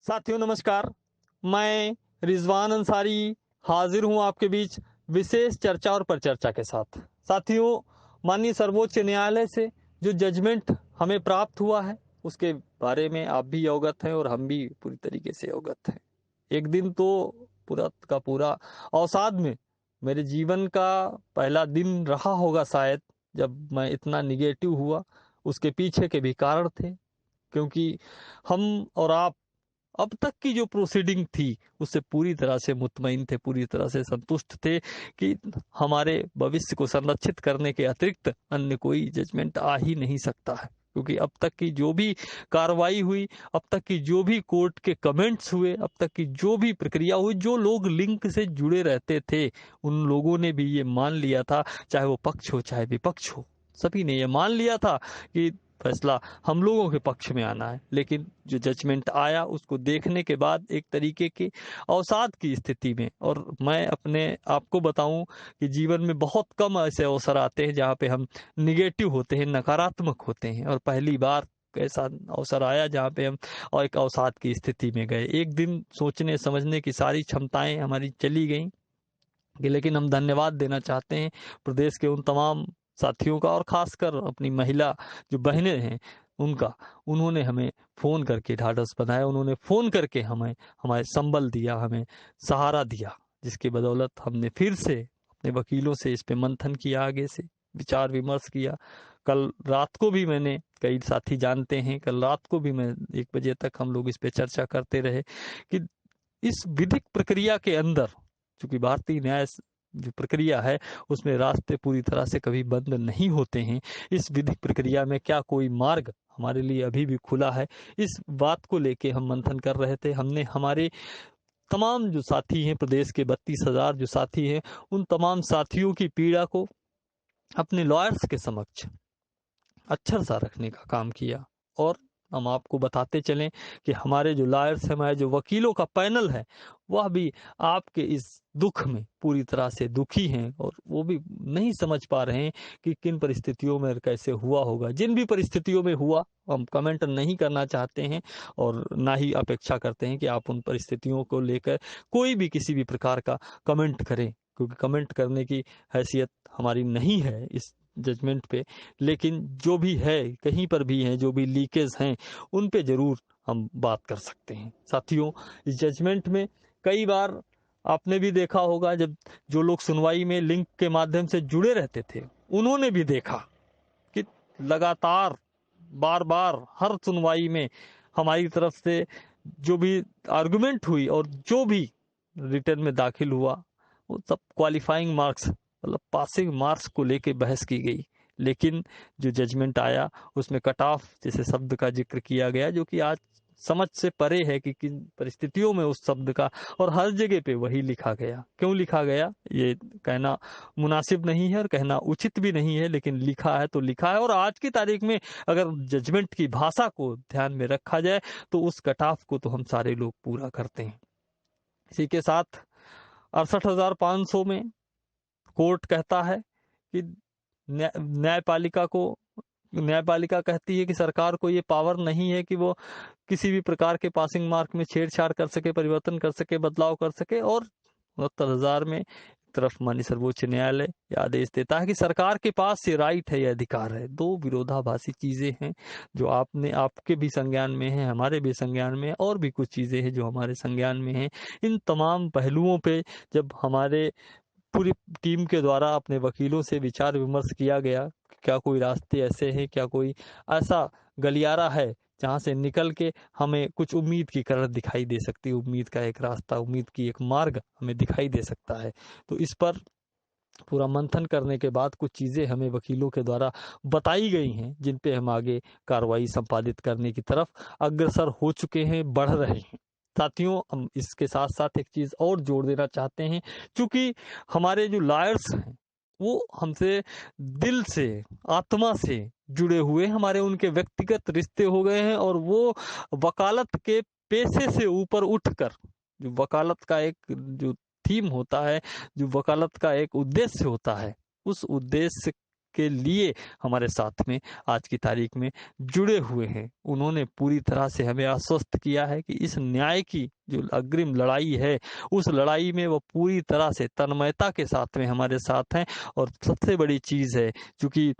साथियों नमस्कार। मैं रिजवान अंसारी हाजिर हूं आपके बीच विशेष चर्चा और परिचर्चा के साथ। साथियों, माननीय सर्वोच्च न्यायालय से जो जजमेंट हमें प्राप्त हुआ है उसके बारे में आप भी अवगत हैं और हम भी पूरी तरीके से अवगत हैं। एक दिन तो पूरा का पूरा अवसाद में मेरे जीवन का पहला दिन रहा होगा शायद, जब मैं इतना निगेटिव हुआ। उसके पीछे के भी कारण थे, क्योंकि हम और आप अब तक की जो प्रोसीडिंग थी उससे पूरी तरह से मुतमईन थे, पूरी तरह से संतुष्ट थे कि हमारे भविष्य को संरक्षित करने के अतिरिक्त अन्य कोई जजमेंट आ ही नहीं सकता है। क्योंकि अब तक की जो भी कार्रवाई हुई, अब तक की जो भी कोर्ट के कमेंट्स हुए, अब तक की जो भी प्रक्रिया हुई, जो लोग लिंक से जुड़े रहते थे उन लोगों ने भी ये मान लिया था, चाहे वो पक्ष हो चाहे विपक्ष हो, सभी ने ये मान लिया था कि फैसला हम लोगों के पक्ष में आना है। लेकिन जो जजमेंट आया उसको देखने के बाद एक तरीके की अवसाद की स्थिति में, और मैं अपने आपको बताऊं कि जीवन में बहुत कम ऐसे अवसर आते हैं जहां पे हम निगेटिव होते हैं, नकारात्मक होते हैं, और पहली बार ऐसा अवसर आया जहां पे हम और एक अवसाद की स्थिति में गए। एक दिन सोचने समझने की सारी क्षमताएं हमारी चली गईं। लेकिन हम धन्यवाद देना चाहते हैं प्रदेश के उन तमाम साथियों का, और खासकर अपनी महिला जो बहनें हैं उनका। उन्होंने हमें फोन करके ढाढ़स बंधाया, उन्होंने फोन करके हमें हमारे संबल दिया, हमें सहारा दिया, जिसकी बदौलत हमने फिर से अपने वकीलों से इस पे मंथन किया, आगे से विचार विमर्श किया। कल रात को भी मैंने, कई साथी जानते हैं, कल रात को भी मैं 1 बजे तक हम लोग इस पे चर्चा करते रहे कि इस विधिक प्रक्रिया के अंदर, चूंकि भारतीय न्याय जो प्रक्रिया है उसमें रास्ते पूरी तरह से कभी बंद नहीं होते हैं, इस विधिक प्रक्रिया में क्या कोई मार्ग हमारे लिए अभी भी खुला है, इस बात को लेके हम मंथन कर रहे थे। हमने हमारे तमाम जो साथी हैं, प्रदेश के 32,000 जो साथी हैं, उन तमाम साथियों की पीड़ा को अपने लॉयर्स के समक्ष अक्षर सा रखने का काम किया। और हम आपको बताते चलें कि हमारे जो लॉयर्स हैं, हमारे जो वकीलों का पैनल है, वह भी आपके इस दुख में पूरी तरह से दुखी हैं, और वो भी नहीं समझ पा रहे हैं कि किन परिस्थितियों में कैसे हुआ होगा। जिन भी परिस्थितियों में हुआ हम कमेंट नहीं करना चाहते हैं, और ना ही अपेक्षा करते हैं कि आप उन परिस्थितियों को लेकर कोई भी किसी भी प्रकार का कमेंट करें, क्योंकि कमेंट करने की हैसियत हमारी नहीं है इस जजमेंट पे। लेकिन जो भी है, कहीं पर भी है, जो भी लीकेज हैं, उन पे जरूर हम बात कर सकते हैं। साथियों, इस जजमेंट में कई बार आपने भी देखा होगा, जब जो लोग सुनवाई में लिंक के माध्यम से जुड़े रहते थे उन्होंने भी देखा कि लगातार बार बार हर सुनवाई में हमारी तरफ से जो भी आर्गुमेंट हुई और जो भी रिटर्न में दाखिल हुआ, वो सब क्वालिफाइंग मार्क्स, मतलब पासिंग मार्क्स को लेके बहस की गई। लेकिन जो जजमेंट आया उसमें कट ऑफ जैसे शब्द का जिक्र किया गया, जो कि आज समझ से परे है कि किन परिस्थितियों में उस शब्द का, और हर जगह पे वही लिखा गया। क्यों लिखा गया ये कहना मुनासिब नहीं है और कहना उचित भी नहीं है, लेकिन लिखा है तो लिखा है। और आज की तारीख में अगर जजमेंट की भाषा को ध्यान में रखा जाए तो उस कट ऑफ को तो हम सारे लोग पूरा करते हैं। इसी के साथ 68,500 में कोर्ट कहता है कि न्यायपालिका को, न्यायपालिका कहती है कि सरकार को ये पावर नहीं है कि वो किसी भी प्रकार के पासिंग मार्क में छेड़छाड़ कर सके, परिवर्तन कर सके, बदलाव कर सके। और 69,000 में तरफ माननीय सर्वोच्च न्यायालय ये आदेश देता है कि सरकार के पास ये राइट है, ये अधिकार है। दो विरोधाभासी चीजें हैं जो आपने, आपके भी संज्ञान में है, हमारे भी संज्ञान में है, और भी कुछ चीजें हैं जो हमारे संज्ञान में हैं। इन तमाम पहलुओं पे जब हमारे पूरी टीम के द्वारा अपने वकीलों से विचार विमर्श किया गया, क्या कोई रास्ते ऐसे हैं, क्या कोई ऐसा गलियारा है जहां से निकल के हमें कुछ उम्मीद की करत दिखाई दे सकती है, उम्मीद का एक रास्ता, उम्मीद की एक मार्ग हमें दिखाई दे सकता है। तो इस पर पूरा मंथन करने के बाद कुछ चीजें हमें वकीलों के द्वारा बताई गई हैं, जिन पे हम आगे कार्रवाई संपादित करने की तरफ अग्रसर हो चुके हैं, बढ़ रहे हैं। साथियों, हम इसके साथ साथ एक चीज और जोड़ देना चाहते हैं। क्योंकि हमारे जो लॉयर्स हैं वो हमसे दिल से, आत्मा से जुड़े हुए, हमारे उनके व्यक्तिगत रिश्ते हो गए हैं, और वो वकालत के पेशे से ऊपर उठकर, जो वकालत का एक जो थीम होता है, जो वकालत का एक उद्देश्य होता है, उस उद्देश्य के लिए हमारे साथ में आज की तारीख में जुड़े हुए हैं। उन्होंने पूरी तरह से हमें आश्वस्त किया है कि इस न्याय की जो अग्रिम लड़ाई है, उस लड़ाई में वो पूरी तरह से तन्मयता के साथ में हमारे साथ हैं। और सबसे बड़ी चीज़ है, चूँकि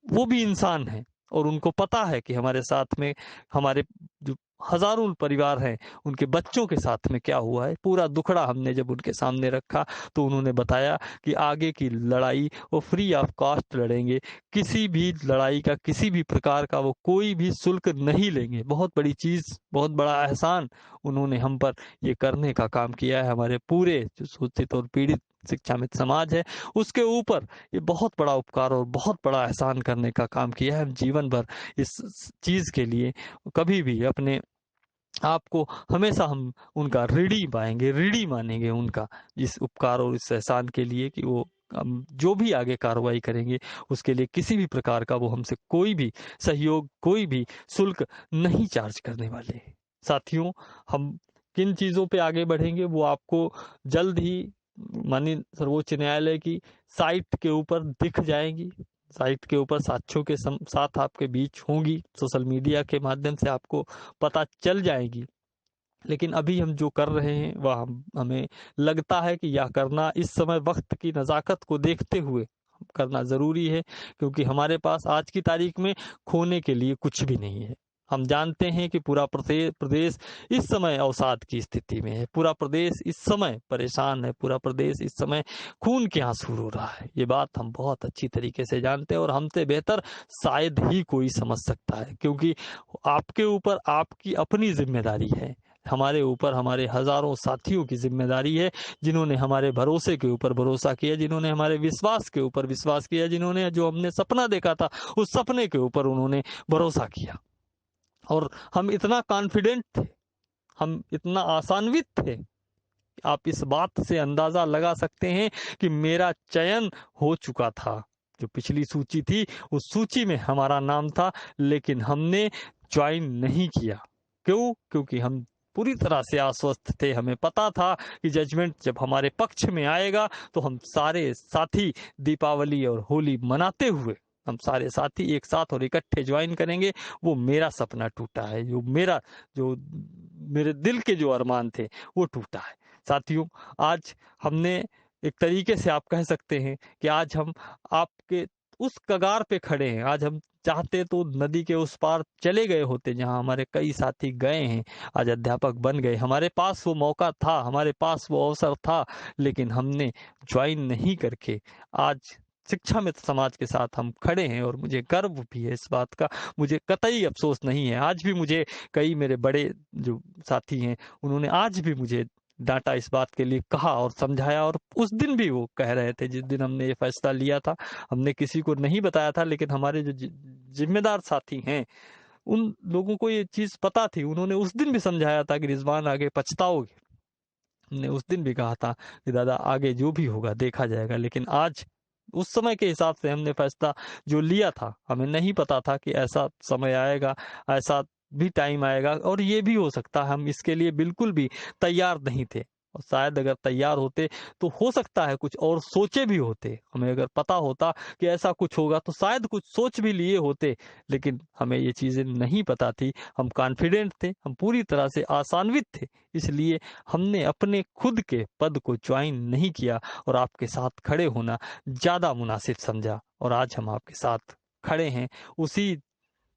वो भी इंसान हैं और उनको पता है कि हमारे साथ में हमारे जो हज़ारों परिवार हैं, उनके बच्चों के साथ में क्या हुआ है, पूरा दुखड़ा हमने जब उनके सामने रखा तो उन्होंने बताया कि आगे की लड़ाई वो फ्री ऑफ कॉस्ट लड़ेंगे। किसी भी लड़ाई का, किसी भी प्रकार का वो कोई भी शुल्क नहीं लेंगे। बहुत बड़ी चीज़, बहुत बड़ा एहसान उन्होंने हम पर ये करने का काम किया है। हमारे पूरे जो शोषित और पीड़ित शिक्षामित्र समाज है, उसके ऊपर ये बहुत बड़ा उपकार और बहुत बड़ा एहसान करने का काम किया है। हम जीवन भर इस चीज़ के लिए कभी भी अपने आपको हमेशा हम उनका ऋणी पाएंगे, ऋणी मानेंगे उनका इस उपकार और इस एहसान के लिए कि वो जो भी आगे कार्रवाई करेंगे उसके लिए किसी भी प्रकार का वो हमसे कोई भी सहयोग, कोई भी शुल्क नहीं चार्ज करने वाले। साथियों, हम किन चीज़ों पे आगे बढ़ेंगे वो आपको जल्द ही माननीय सर्वोच्च न्यायालय की साइट के ऊपर दिख जाएंगी। साइट के ऊपर साक्ष्यों के साथ आपके बीच होंगी, सोशल मीडिया के माध्यम से आपको पता चल जाएगी। लेकिन अभी हम जो कर रहे हैं वह हमें लगता है कि यह करना इस समय वक्त की नज़ाकत को देखते हुए करना ज़रूरी है, क्योंकि हमारे पास आज की तारीख में खोने के लिए कुछ भी नहीं है। हम जानते हैं कि पूरा प्रदेश इस समय अवसाद की स्थिति में है, पूरा प्रदेश इस समय परेशान है, पूरा प्रदेश इस समय खून के आंसू रो रहा है। ये बात हम बहुत अच्छी तरीके से जानते हैं और हमसे बेहतर शायद ही कोई समझ सकता है, क्योंकि आपके ऊपर आपकी अपनी जिम्मेदारी है, हमारे ऊपर हमारे हजारों साथियों की जिम्मेदारी है, जिन्होंने हमारे भरोसे के ऊपर भरोसा किया, जिन्होंने हमारे विश्वास के ऊपर विश्वास किया, जिन्होंने जो हमने सपना देखा था उस सपने के ऊपर उन्होंने भरोसा किया। और हम इतना कॉन्फिडेंट थे, हम इतना आशान्वित थे, आप इस बात से अंदाजा लगा सकते हैं कि मेरा चयन हो चुका था। जो पिछली सूची थी उस सूची में हमारा नाम था, लेकिन हमने ज्वाइन नहीं किया। क्यों? क्योंकि हम पूरी तरह से आश्वस्त थे। हमें पता था कि जजमेंट जब हमारे पक्ष में आएगा तो हम सारे साथी दीपावली और होली मनाते हुए हम सारे साथी एक साथ और इकट्ठे ज्वाइन करेंगे। वो मेरा सपना टूटा है, जो मेरे दिल के जो अरमान थे वो टूटा है। साथियों, आज हमने एक तरीके से आप कह सकते हैं कि आज हम आपके उस कगार पे खड़े हैं। आज हम चाहते तो नदी के उस पार चले गए होते जहां हमारे कई साथी गए हैं, आज अध्यापक बन गए। हमारे पास वो मौका था, हमारे पास वो अवसर था, लेकिन हमने ज्वाइन नहीं करके आज शिक्षा मित्र समाज के साथ हम खड़े हैं। और मुझे गर्व भी है इस बात का, मुझे कतई अफसोस नहीं है। आज भी मुझे कई मेरे बड़े जो साथी हैं उन्होंने आज भी मुझे डांटा इस बात के लिए, कहा और समझाया। और उस दिन भी वो कह रहे थे, जिस दिन हमने ये फैसला लिया था, हमने किसी को नहीं बताया था, लेकिन हमारे जो जिम्मेदार साथी हैं उन लोगों को ये चीज पता थी। उन्होंने उस दिन भी समझाया था कि रिजवान आगे पछताओगे। हमने उस दिन भी कहा था कि दादा आगे जो भी होगा देखा जाएगा। लेकिन आज उस समय के हिसाब से हमने फैसला जो लिया था, हमें नहीं पता था कि ऐसा समय आएगा, ऐसा भी टाइम आएगा, और ये भी हो सकता है हम इसके लिए बिल्कुल भी तैयार नहीं थे। और शायद अगर तैयार होते तो हो सकता है कुछ और सोचे भी होते। हमें अगर पता होता कि ऐसा कुछ होगा तो शायद कुछ सोच भी लिए होते, लेकिन हमें ये चीजें नहीं पता थी। हम कॉन्फिडेंट थे, हम पूरी तरह से आशान्वित थे, इसलिए हमने अपने खुद के पद को ज्वाइन नहीं किया और आपके साथ खड़े होना ज्यादा मुनासिब समझा। और आज हम आपके साथ खड़े हैं, उसी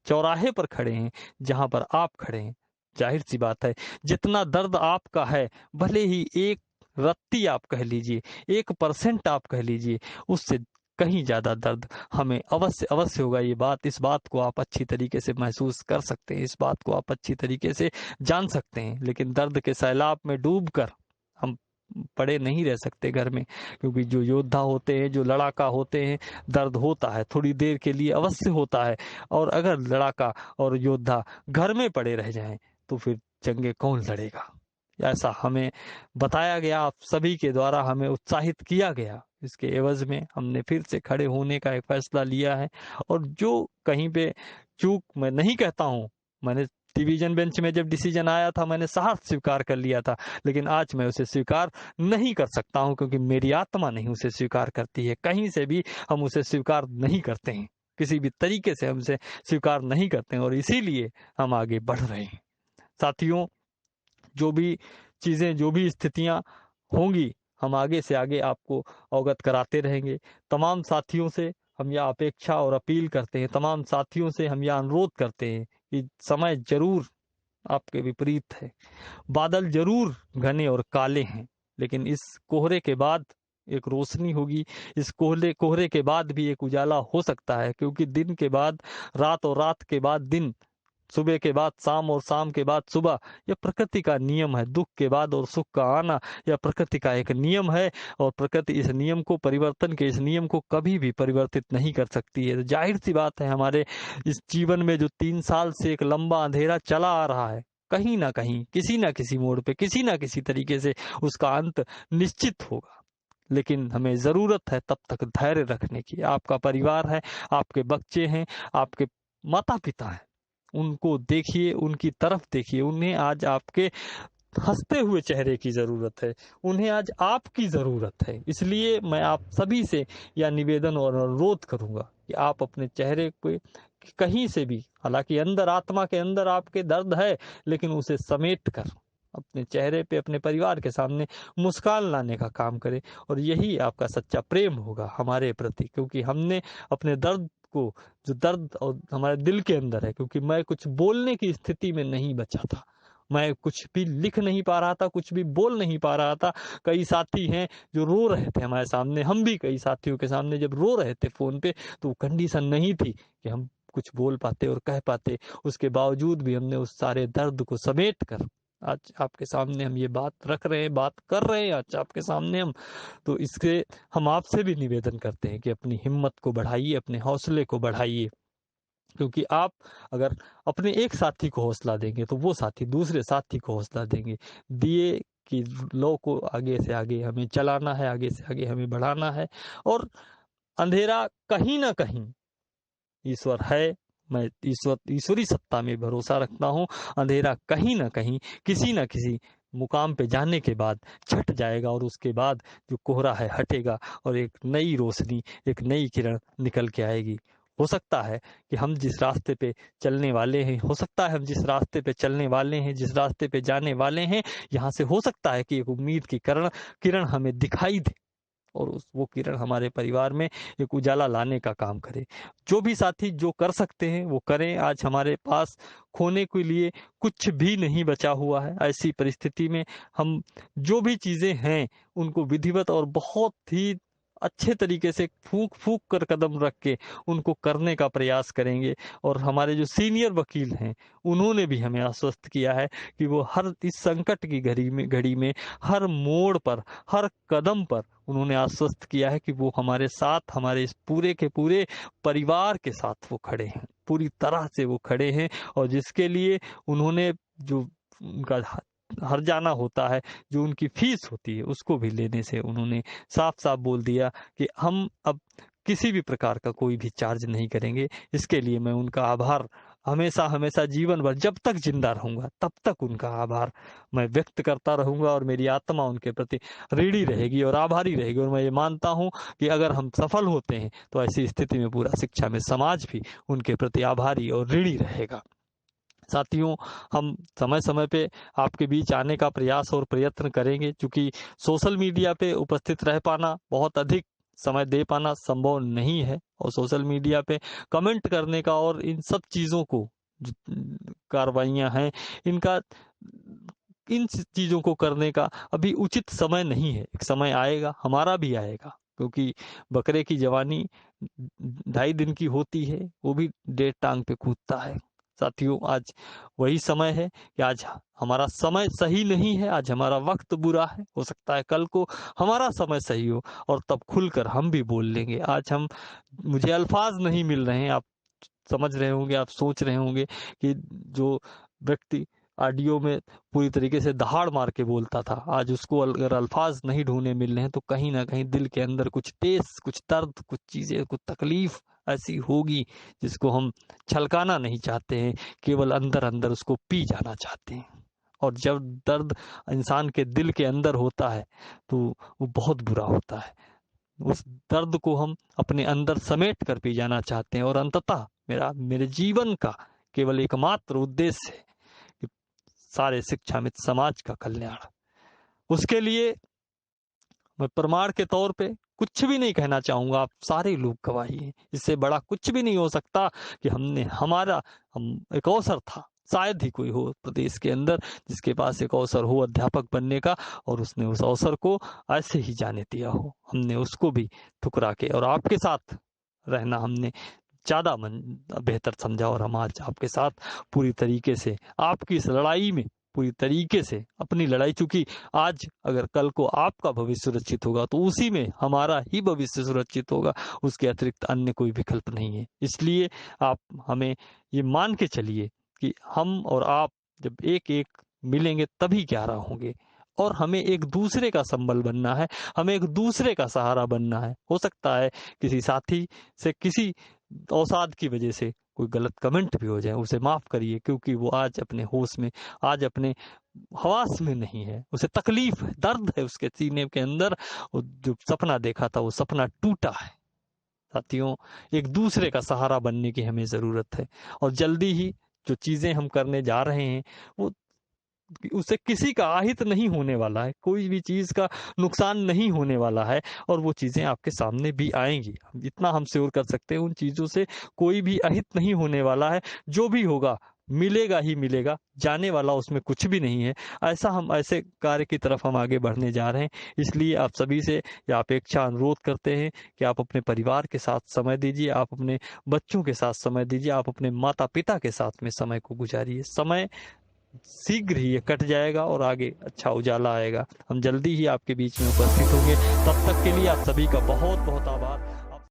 चौराहे पर खड़े हैं जहां पर आप खड़े हैं। जाहिर सी बात है, जितना दर्द आपका है, भले ही एक रत्ती आप कह लीजिए, 1% आप कह लीजिए, उससे कहीं ज्यादा दर्द हमें अवश्य अवश्य होगा। इस बात को आप अच्छी तरीके से महसूस कर सकते हैं, इस बात को आप अच्छी तरीके से जान सकते हैं। लेकिन दर्द के सैलाब में डूबकर हम पड़े नहीं रह सकते घर में, क्योंकि जो योद्धा होते हैं, जो लड़ाका होते हैं, दर्द होता है, थोड़ी देर के लिए अवश्य होता है। और अगर लड़ाका और योद्धा घर में पड़े रह जाएं तो फिर जंगे कौन लड़ेगा? ऐसा हमें बताया गया, आप सभी के द्वारा हमें उत्साहित किया गया। इसके एवज में हमने फिर से खड़े होने का एक फैसला लिया है। और जो कहीं पे चूक मैं नहीं कहता हूं, मैंने डिवीजन बेंच में जब डिसीजन आया था मैंने साहस स्वीकार कर लिया था, लेकिन आज मैं उसे स्वीकार नहीं कर सकता हूं क्योंकि मेरी आत्मा नहीं उसे स्वीकार करती है। कहीं से भी हम उसे स्वीकार नहीं करते हैं, किसी भी तरीके से हम उसे स्वीकार नहीं करते हैं और इसीलिए हम आगे बढ़ रहे हैं। साथियों, जो भी चीजें, जो भी स्थितियां होंगी, हम आगे से आगे आपको अवगत कराते रहेंगे। तमाम साथियों से हम यह अपेक्षा और अपील करते हैं, तमाम साथियों से हम यह अनुरोध करते हैं कि समय जरूर आपके विपरीत है, बादल जरूर घने और काले हैं, लेकिन इस कोहरे के बाद एक रोशनी होगी। इस कोहरे के बाद भी एक उजाला हो सकता है, क्योंकि दिन के बाद रात और रात के बाद दिन, सुबह के बाद शाम और शाम के बाद सुबह, यह प्रकृति का नियम है। दुख के बाद और सुख का आना, यह प्रकृति का एक नियम है और प्रकृति इस नियम को, परिवर्तन के इस नियम को कभी भी परिवर्तित नहीं कर सकती है। तो जाहिर सी बात है, हमारे इस जीवन में जो 3 साल से एक लंबा अंधेरा चला आ रहा है, कहीं ना कहीं, किसी ना किसी मोड़ पे, किसी ना किसी तरीके से उसका अंत निश्चित होगा। लेकिन हमें जरूरत है तब तक धैर्य रखने की। आपका परिवार है, आपके बच्चे हैं, आपके माता पिता हैं, उनको देखिए, उनकी तरफ देखिए। उन्हें आज आपके हंसते हुए चेहरे की जरूरत है, उन्हें आज आपकी जरूरत है। इसलिए मैं आप सभी से यह निवेदन और अनुरोध करूंगा कि आप अपने चेहरे पे कहीं से भी, हालांकि अंदर, आत्मा के अंदर आपके दर्द है, लेकिन उसे समेट कर अपने चेहरे पे, अपने परिवार के सामने मुस्कान लाने का काम करें। और यही आपका सच्चा प्रेम होगा हमारे प्रति, क्योंकि हमने अपने दर्द को, जो दर्द और हमारे दिल के अंदर है, क्योंकि मैं कुछ बोलने की स्थिति में नहीं बचा था, मैं कुछ भी लिख नहीं पा रहा था, कुछ भी बोल नहीं पा रहा था। कई साथी हैं जो रो रहे थे हमारे सामने, हम भी कई साथियों के सामने जब रो रहे थे फोन पे, तो कंडीशन नहीं थी कि हम कुछ बोल पाते और कह पाते। उसके बावजूद भी हमने उस सारे दर्द को समेट कर आज आपके सामने हम ये बात रख रहे हैं, बात कर रहे हैं आज आपके सामने हम। तो इसके हम आपसे भी निवेदन करते हैं कि अपनी हिम्मत को बढ़ाइए, अपने हौसले को बढ़ाइए, क्योंकि आप अगर अपने एक साथी को हौसला देंगे तो वो साथी दूसरे साथी को हौसला देंगे। दिए कि लो को आगे से आगे हमें चलाना है, आगे से आगे हमें बढ़ाना है। और अंधेरा कहीं ना कहीं ईश्वर है, मैं ईश्वरी सत्ता में भरोसा रखता हूँ। अंधेरा कहीं ना कहीं, किसी ना किसी मुकाम पे जाने के बाद छट जाएगा और उसके बाद जो कोहरा है हटेगा और एक नई रोशनी, एक नई किरण निकल के आएगी। हो सकता है कि हम जिस रास्ते पे चलने वाले हैं, हो सकता है हम जिस रास्ते पे चलने वाले हैं, जिस रास्ते पे जाने वाले हैं, यहाँ से हो सकता है कि एक उम्मीद की किरण हमें दिखाई दे और वो किरण हमारे परिवार में एक उजाला लाने का काम करे। जो भी साथी जो कर सकते हैं वो करें। आज हमारे पास खोने के लिए कुछ भी नहीं बचा हुआ है। ऐसी परिस्थिति में हम जो भी चीजें हैं उनको विधिवत और बहुत ही अच्छे तरीके से फूंक फूंक कर कदम रख के उनको करने का प्रयास करेंगे। और हमारे जो सीनियर वकील हैं उन्होंने भी हमें आश्वस्त किया है कि वो हर इस संकट की घड़ी में हर मोड़ पर, हर कदम पर उन्होंने आश्वस्त किया है कि वो हमारे साथ, हमारे इस पूरे के पूरे परिवार के साथ वो खड़े हैं, पूरी तरह से वो खड़े हैं। और जिसके लिए उन्होंने जो उनका हर जाना होता है, जो उनकी फीस होती है, उसको भी लेने से उन्होंने साफ साफ बोल दिया कि हम अब किसी भी प्रकार का कोई भी चार्ज नहीं करेंगे। इसके लिए मैं उनका आभार हमेशा हमेशा जीवन भर, जब तक जिंदा रहूंगा तब तक उनका आभार मैं व्यक्त करता रहूंगा और मेरी आत्मा उनके प्रति ऋणी रहेगी और आभारी रहेगी। और मैं ये मानता हूं कि अगर हम सफल होते हैं तो ऐसी स्थिति में पूरा शिक्षा में समाज भी उनके प्रति आभारी और ऋणी रहेगा। साथियों, हम समय समय पे आपके बीच आने का प्रयास और प्रयत्न करेंगे, क्योंकि सोशल मीडिया पे उपस्थित रह पाना, बहुत अधिक समय दे पाना संभव नहीं है। और सोशल मीडिया पे कमेंट करने का और इन सब चीजों को, कार्रवाइयां हैं इनका, इन चीजों को करने का अभी उचित समय नहीं है। एक समय आएगा, हमारा भी आएगा, क्योंकि बकरे की जवानी 2.5 दिन की होती है, वो भी 1.5 टांग पे कूदता है। साथियों, आज वही समय है कि आज हमारा समय सही नहीं है, आज हमारा वक्त बुरा है। हो सकता है कल को हमारा समय सही हो और तब खुलकर हम भी बोल लेंगे। आज मुझे अल्फाज नहीं मिल रहे हैं। आप समझ रहे होंगे, आप सोच रहे होंगे कि जो व्यक्ति ऑडियो में पूरी तरीके से दहाड़ मार के बोलता था, आज उसको अगर अल्फाज नहीं ढूंढने मिल रहे हैं तो कहीं ना कहीं दिल के अंदर कुछ ठेस, कुछ दर्द, कुछ चीजें, कुछ तकलीफ ऐसी होगी जिसको हम छलकाना नहीं चाहते हैं, केवल अंदर अंदर उसको पी जाना चाहते हैं। और जब दर्द इंसान के दिल के अंदर होता है तो वो बहुत बुरा होता है। उस दर्द को हम अपने अंदर समेट कर पी जाना चाहते हैं। और अंततः मेरे जीवन का केवल एकमात्र उद्देश्य है कि सारे शिक्षामित समाज का कल्याण। उसके लिए मैं प्रमाण के तौर पे कुछ भी नहीं कहना चाहूंगा, आप सारे लोग गवाही हैं। इससे बड़ा कुछ भी नहीं हो सकता कि हम एक अवसर था, शायद ही कोई हो प्रदेश के अंदर जिसके पास एक अवसर हो अध्यापक बनने का, और उसने उस अवसर को ऐसे ही जाने दिया हो। हमने उसको भी ठुकरा के और आपके साथ रहना हमने ज्यादा बेहतर समझा, और हम आज आपके साथ पूरी तरीके से आपकी इस लड़ाई में पूरी तरीके से अपनी लड़ाई, चूंकि आज अगर कल को आपका भविष्य सुरक्षित होगा तो उसी में हमारा ही भविष्य सुरक्षित होगा, उसके अतिरिक्त अन्य कोई विकल्प नहीं है। इसलिए आप हमें ये मान के चलिए कि हम और आप जब एक एक मिलेंगे तभी 11 होंगे, और हमें एक दूसरे का संबल बनना है, हमें एक दूसरे का सहारा बनना है। हो सकता है किसी साथी से किसी अवसाद की वजह से कोई गलत कमेंट भी हो जाए, उसे माफ करिए, क्योंकि वो आज अपने होश में, आज अपने हवास में नहीं है, उसे तकलीफ है, दर्द है उसके सीने के अंदर। वो जो सपना देखा था वो सपना टूटा है। साथियों, एक दूसरे का सहारा बनने की हमें जरूरत है, और जल्दी ही जो चीजें हम करने जा रहे हैं वो उससे किसी का आहित नहीं होने वाला है, कोई भी चीज का नुकसान नहीं होने वाला है, और वो चीजें आपके सामने भी आएंगी। इतना हम श्योर कर सकते हैं, उन चीजों से कोई भी अहित नहीं होने वाला है। जो भी होगा मिलेगा ही मिलेगा, जाने वाला उसमें कुछ भी नहीं है। ऐसे कार्य की तरफ हम आगे बढ़ने जा रहे हैं। इसलिए आप सभी से यह अपेक्षा अनुरोध करते हैं कि आप अपने परिवार के साथ समय दीजिए, आप अपने बच्चों के साथ समय दीजिए, आप अपने माता पिता के साथ में समय को गुजारिए। समय शीघ्र ही ये कट जाएगा और आगे अच्छा उजाला आएगा। हम जल्दी ही आपके बीच में उपस्थित होंगे। तब तक के लिए आप सभी का बहुत बहुत आभार।